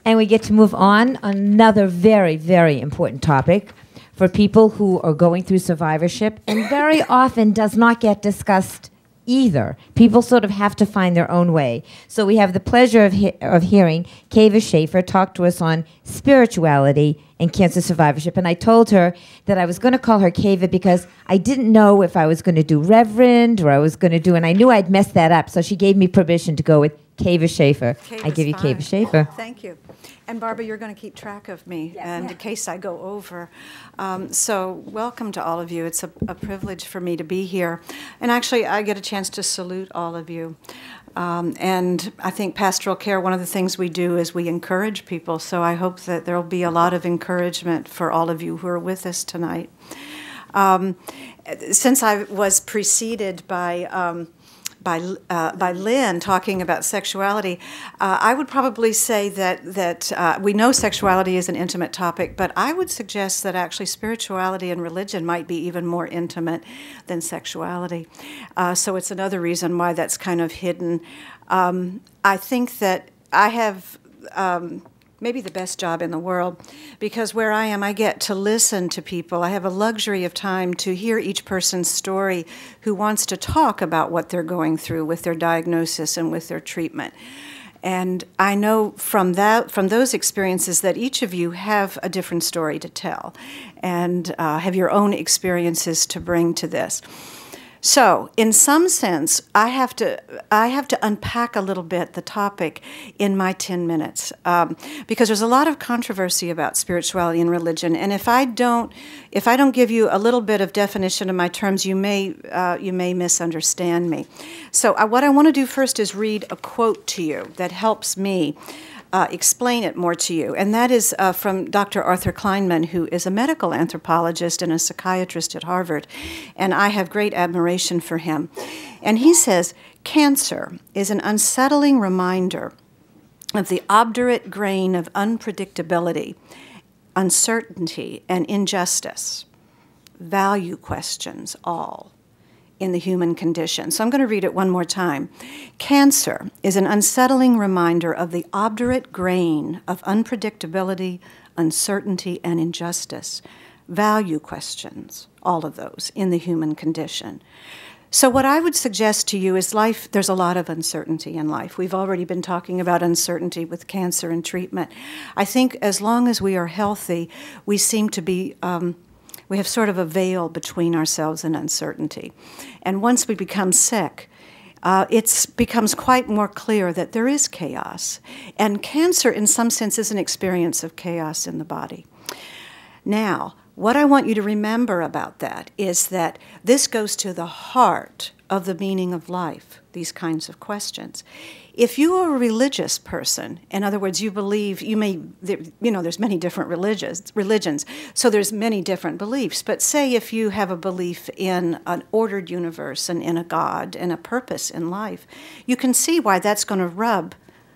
And we get to move on. Another very, very important topic for people who are going through survivorship and very often does not get discussed either. People sort of have to find their own way. So we have the pleasure of hearing Kava Schaefer talk to us on spirituality and cancer survivorship. And I told her that I was going to call her Kava because I didn't know if I was going to do Reverend or I was going to do, and I knew I'd mess that up. So she gave me permission to go with Kava Schaefer. I give you Kava Schaefer. Thank you. And Barbara, you're going to keep track of me, yes, and in case I go over. So welcome to all of you. It's a privilege for me to be here. And actually, I get a chance to salute all of you. And I think pastoral care, one of the things we do is we encourage people. So I hope that there will be a lot of encouragement for all of you who are with us tonight. Since I was preceded by Lynn talking about sexuality, I would probably say that we know sexuality is an intimate topic, but I would suggest that actually spirituality and religion might be even more intimate than sexuality. So it's another reason why that's kind of hidden. I think that I have maybe the best job in the world, because where I am, I get to listen to people. I have a luxury of time to hear each person's story who wants to talk about what they're going through with their diagnosis and with their treatment. And I know from those experiences that each of you have a different story to tell and have your own experiences to bring to this. So, in some sense, I have to unpack a little bit the topic in my 10 minutes because there's a lot of controversy about spirituality and religion, and if I don't give you a little bit of definition of my terms, you may misunderstand me. So, what I want to do first is read a quote to you that helps me explain it more to you. And that is from Dr. Arthur Kleinman, who is a medical anthropologist and a psychiatrist at Harvard. And I have great admiration for him. And he says, cancer is an unsettling reminder of the obdurate grain of unpredictability, uncertainty, and injustice. Value questions all in the human condition. So I'm going to read it one more time. Cancer is an unsettling reminder of the obdurate grain of unpredictability, uncertainty, and injustice. Value questions, all of those, in the human condition. So what I would suggest to you is life, there's a lot of uncertainty in life. We've already been talking about uncertainty with cancer and treatment. I think as long as we are healthy, we seem to be we have sort of a veil between ourselves and uncertainty. And once we become sick, it becomes quite more clear that there is chaos. And cancer, in some sense, is an experience of chaos in the body. Now, what I want you to remember about that is that this goes to the heart of the meaning of life, these kinds of questions. If you are a religious person, in other words, you believe, there's many different religions, so there's many different beliefs, but say if you have a belief in an ordered universe and in a God and a purpose in life, you can see why that's going to rub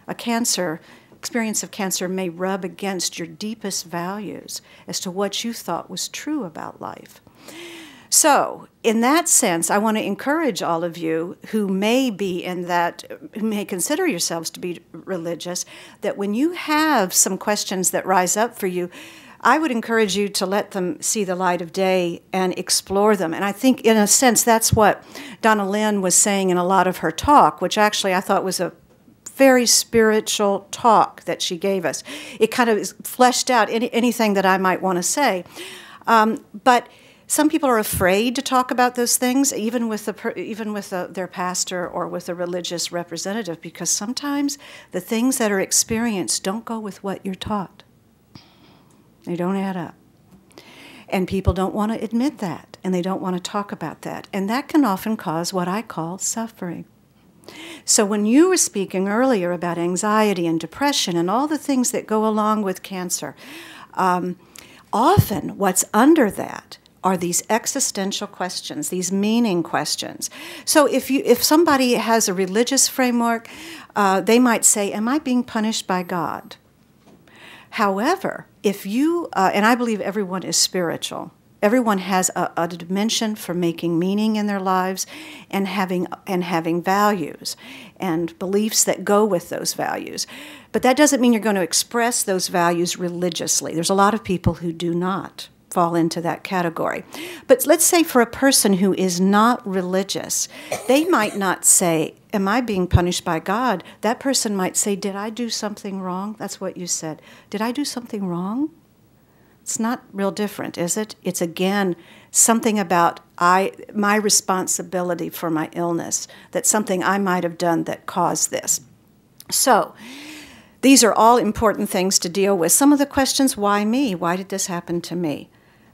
experience of cancer may rub against your deepest values as to what you thought was true about life. So, in that sense, I want to encourage all of you who may consider yourselves to be religious, that when you have some questions that rise up for you, I would encourage you to let them see the light of day and explore them. And I think, in a sense, that's what Donna Lynn was saying in a lot of her talk, which actually I thought was a very spiritual talk that she gave us. It kind of fleshed out anything that I might want to say. But some people are afraid to talk about those things, even with their pastor or with a religious representative, because sometimes the things that are experienced don't go with what you're taught. They don't add up. And people don't want to admit that, and they don't want to talk about that. And that can often cause what I call suffering. So when you were speaking earlier about anxiety and depression and all the things that go along with cancer, often what's under that are these existential questions, these meaning questions. So if somebody has a religious framework, they might say, am I being punished by God? However, if you, and I believe everyone is spiritual, Everyone has a dimension for making meaning in their lives and having values and beliefs that go with those values. But that doesn't mean you're going to express those values religiously. There's a lot of people who do not fall into that category. But let's say for a person who is not religious, they might not say, am I being punished by God? That person might say, did I do something wrong? That's what you said. Did I do something wrong? It's not real different, is it? It's, again, something about my responsibility for my illness, that's something I might have done that caused this. So these are all important things to deal with. Some of the questions, why me? Why did this happen to me?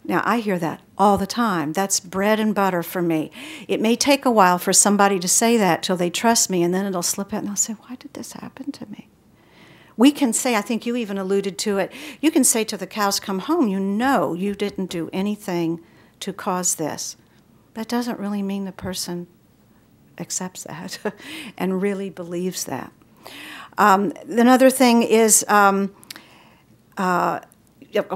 Now, I hear that all the time. That's bread and butter for me. It may take a while for somebody to say that till they trust me, and then it'll slip out, and they'll say, why did this happen to me? We can say, I think you even alluded to it, you can say till the cows come home, you know you didn't do anything to cause this. That doesn't really mean the person accepts that and really believes that. Another thing is, of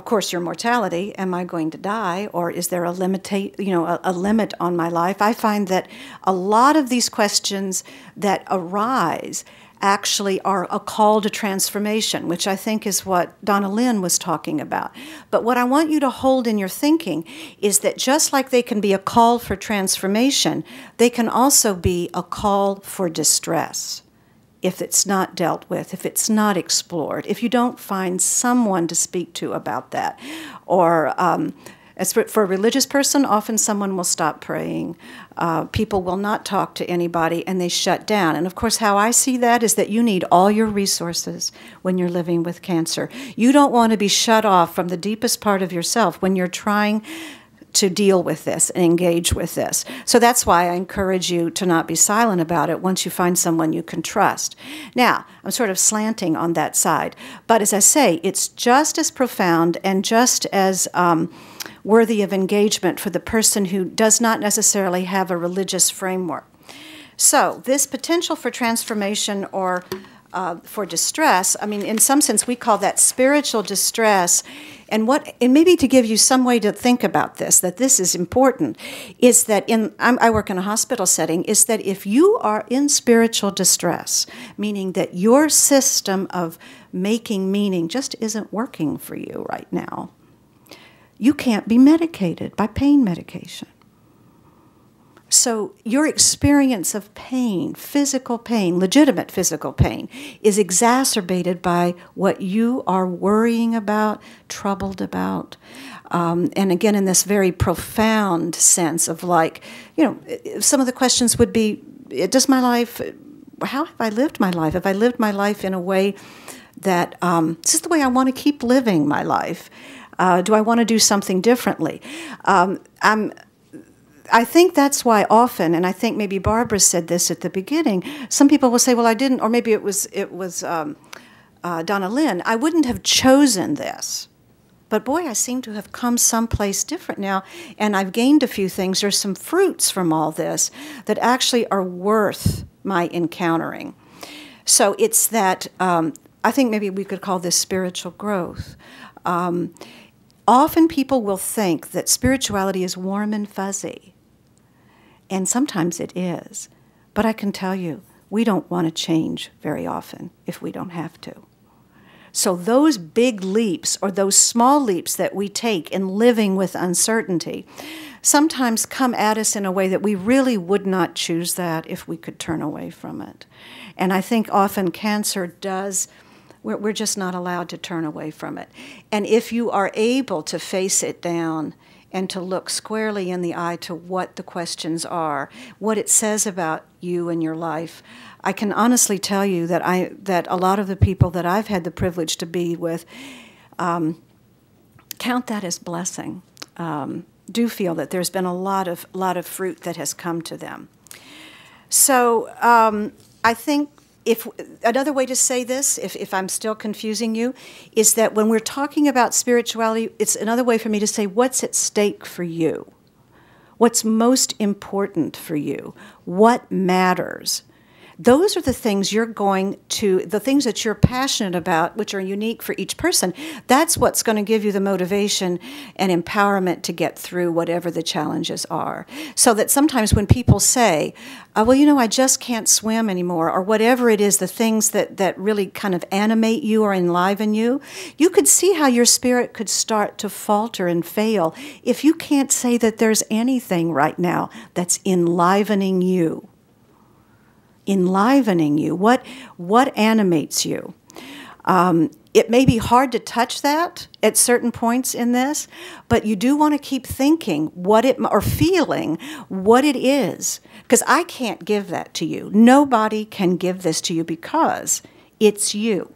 course, your mortality. Am I going to die, or is there a limit on my life? I find that a lot of these questions that arise actually are a call to transformation, which I think is what Donna Lynn was talking about. But what I want you to hold in your thinking is that just like they can be a call for transformation, they can also be a call for distress if it's not dealt with, if it's not explored, if you don't find someone to speak to about that. Or as for a religious person, often someone will stop praying. People will not talk to anybody, and they shut down. And of course, how I see that is that you need all your resources when you're living with cancer. You don't want to be shut off from the deepest part of yourself when you're trying to deal with this and engage with this. So that's why I encourage you to not be silent about it once you find someone you can trust. Now, I'm sort of slanting on that side, but as I say, it's just as profound and just as worthy of engagement for the person who does not necessarily have a religious framework. So this potential for transformation or for distress, I mean, in some sense, we call that spiritual distress. And maybe to give you some way to think about this, that this is important, is that I work in a hospital setting, is that if you are in spiritual distress, meaning that your system of making meaning just isn't working for you right now, you can't be medicated by pain medication. So your experience of pain, physical pain, legitimate physical pain, is exacerbated by what you are worrying about, troubled about. And again, in this very profound sense of like, some of the questions would be, how have I lived my life? Have I lived my life in a way that, is this the way I want to keep living my life? Do I want to do something differently? I think that's why often, and I think maybe Barbara said this at the beginning, some people will say, well, I didn't, or maybe it was Donna Lynn, I wouldn't have chosen this. But boy, I seem to have come someplace different now, and I've gained a few things. There's some fruits from all this that actually are worth my encountering. So it's that, I think maybe we could call this spiritual growth. Often people will think that spirituality is warm and fuzzy. And sometimes it is. But I can tell you, we don't want to change very often if we don't have to. So those big leaps or those small leaps that we take in living with uncertainty sometimes come at us in a way that we really would not choose that if we could turn away from it. And I think often cancer does, we're just not allowed to turn away from it. And if you are able to face it down and to look squarely in the eye to what the questions are, what it says about you and your life, I can honestly tell you that a lot of the people that I've had the privilege to be with count that as blessing. Do feel that there's been a lot of fruit that has come to them. So I think if another way to say this, if I'm still confusing you, is that when we're talking about spirituality, it's another way for me to say what's at stake for you, what's most important for you, what matters. those are the things the things that you're passionate about, which are unique for each person. That's what's going to give you the motivation and empowerment to get through whatever the challenges are. So that sometimes when people say, well, you know, I just can't swim anymore, or whatever it is, the things that really kind of animate you or enliven you, you could see how your spirit could start to falter and fail if you can't say that there's anything right now that's enlivening you. Enlivening you. What animates you? It may be hard to touch that at certain points in this, but you do want to keep thinking or feeling what it is, because I can't give that to you. Nobody can give this to you because it's you.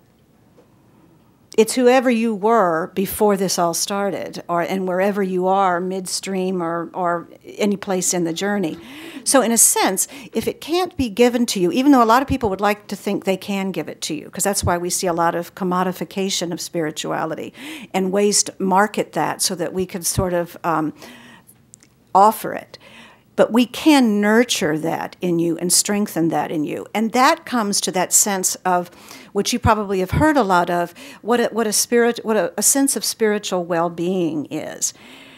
It's whoever you were before this all started, and wherever you are, midstream or any place in the journey. So in a sense, if it can't be given to you, even though a lot of people would like to think they can give it to you, because that's why we see a lot of commodification of spirituality and ways to market that so that we can sort of offer it. But we can nurture that in you and strengthen that in you. And that comes to that sense of, which you probably have heard a lot of, what a sense of spiritual well-being is.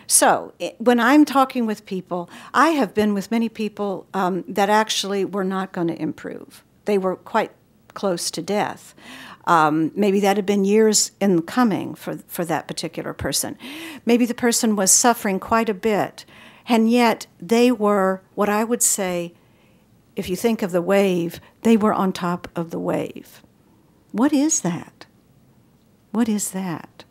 So when I'm talking with people, I have been with many people that actually were not going to improve. They were quite close to death. Maybe that had been years in coming for that particular person. Maybe the person was suffering quite a bit. And yet they were, what I would say, if you think of the wave, they were on top of the wave. What is that? What is that?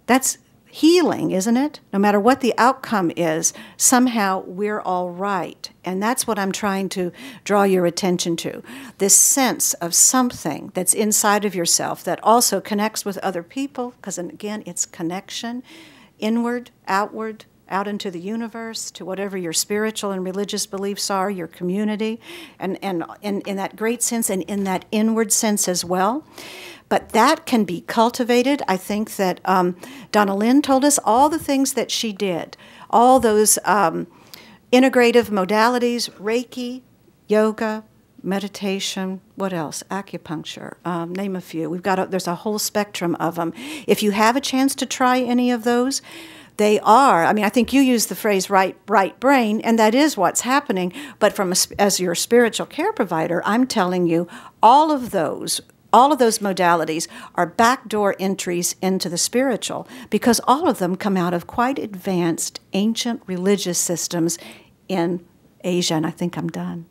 That's healing, isn't it? No matter what the outcome is, somehow we're all right. And that's what I'm trying to draw your attention to. This sense of something that's inside of yourself that also connects with other people, because again, it's connection, inward, outward, out into the universe, to whatever your spiritual and religious beliefs are, your community, and in that great sense and in that inward sense as well. But that can be cultivated. I think that Donna Lynn told us all the things that she did, all those integrative modalities, Reiki, yoga, meditation, what else? Acupuncture, name a few. There's a whole spectrum of them. If you have a chance to try any of those, they are, I think you used the phrase right brain, and that is what's happening. But as your spiritual care provider, I'm telling you, all of those modalities are backdoor entries into the spiritual, because all of them come out of quite advanced ancient religious systems in Asia. And I think I'm done.